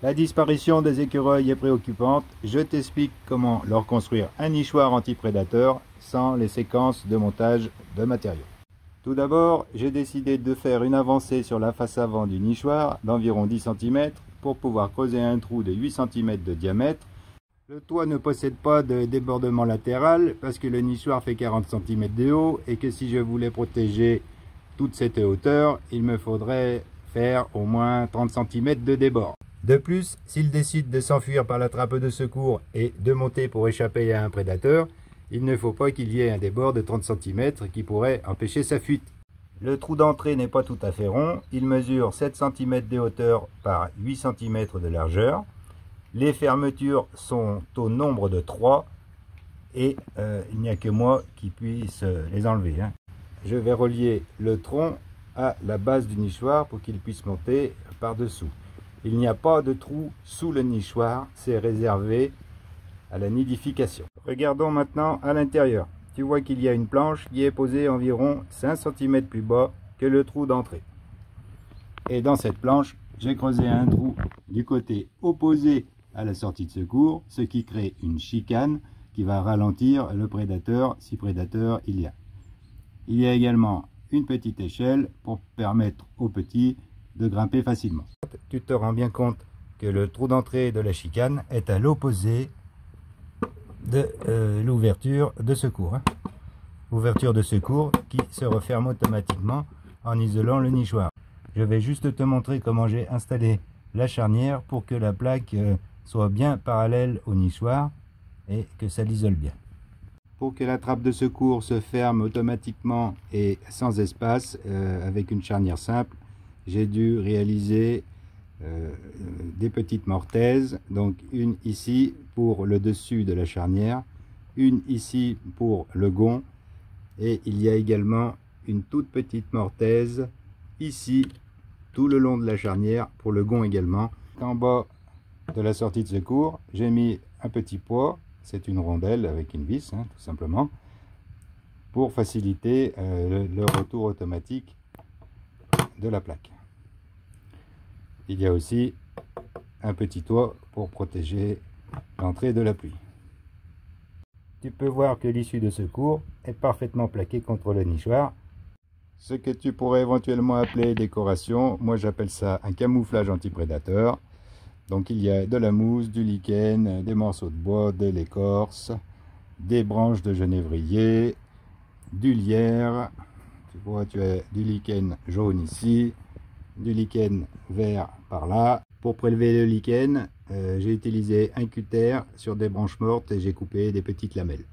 La disparition des écureuils est préoccupante. Je t'explique comment leur construire un nichoir anti-prédateur sans les séquences de montage de matériaux. Tout d'abord, j'ai décidé de faire une avancée sur la face avant du nichoir d'environ 10 cm pour pouvoir creuser un trou de 8 cm de diamètre. Le toit ne possède pas de débordement latéral parce que le nichoir fait 40 cm de haut et que si je voulais protéger toute cette hauteur, il me faudrait faire au moins 30 cm de débord. De plus, s'il décide de s'enfuir par la trappe de secours et de monter pour échapper à un prédateur, il ne faut pas qu'il y ait un débord de 30 cm qui pourrait empêcher sa fuite. Le trou d'entrée n'est pas tout à fait rond, il mesure 7 cm de hauteur par 8 cm de largeur. Les fermetures sont au nombre de 3 et il n'y a que moi qui puisse les enlever. Je vais relier le tronc à la base du nichoir pour qu'il puisse monter par-dessous. Il n'y a pas de trou sous le nichoir, c'est réservé à la nidification. Regardons maintenant à l'intérieur. Tu vois qu'il y a une planche qui est posée environ 5 cm plus bas que le trou d'entrée. Et dans cette planche, j'ai creusé un trou du côté opposé à la sortie de secours, ce qui crée une chicane qui va ralentir le prédateur si prédateur il y a. Il y a également une petite échelle pour permettre aux petits de grimper facilement. Tu te rends bien compte que le trou d'entrée de la chicane est à l'opposé de l'ouverture de secours. Ouverture de secours qui se referme automatiquement en isolant le nichoir. Je vais juste te montrer comment j'ai installé la charnière pour que la plaque soit bien parallèle au nichoir et que ça l'isole bien. Pour que la trappe de secours se ferme automatiquement et sans espace avec une charnière simple, j'ai dû réaliser des petites mortaises, donc une ici pour le dessus de la charnière, une ici pour le gond, et il y a également une toute petite mortaise ici tout le long de la charnière pour le gond également. En bas de la sortie de secours, j'ai mis un petit poids, c'est une rondelle avec une vis tout simplement, pour faciliter le retour automatique de la plaque. Il y a aussi un petit toit pour protéger l'entrée de la pluie. Tu peux voir que l'issue de secours est parfaitement plaquée contre le nichoir. Ce que tu pourrais éventuellement appeler décoration, moi j'appelle ça un camouflage anti-prédateur. Donc il y a de la mousse, du lichen, des morceaux de bois, de l'écorce, des branches de genévrier, du lierre. Tu vois, tu as du lichen jaune ici, du lichen vert par là. Pour prélever le lichen, j'ai utilisé un cutter sur des branches mortes et j'ai coupé des petites lamelles.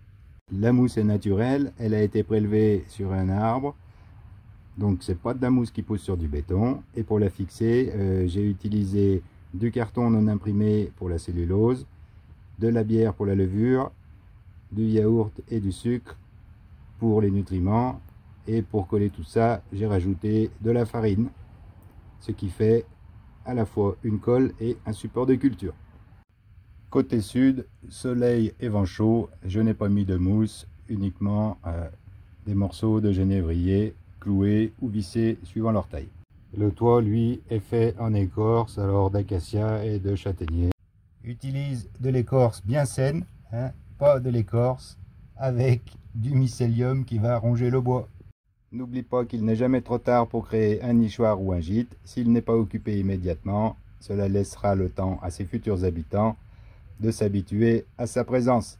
La mousse est naturelle, elle a été prélevée sur un arbre, donc c'est pas de la mousse qui pousse sur du béton. Et pour la fixer, j'ai utilisé du carton non imprimé pour la cellulose, de la bière pour la levure, du yaourt et du sucre pour les nutriments, et pour coller tout ça, j'ai rajouté de la farine, ce qui fait à la fois une colle et un support de culture. Côté sud, soleil et vent chaud, je n'ai pas mis de mousse, uniquement des morceaux de genévrier cloués ou vissés suivant leur taille. Le toit, lui, est fait en écorce, alors d'acacia et de châtaignier. Utilise de l'écorce bien saine, pas de l'écorce avec du mycélium qui va ronger le bois. N'oublie pas qu'il n'est jamais trop tard pour créer un nichoir ou un gîte. S'il n'est pas occupé immédiatement, cela laissera le temps à ses futurs habitants de s'habituer à sa présence.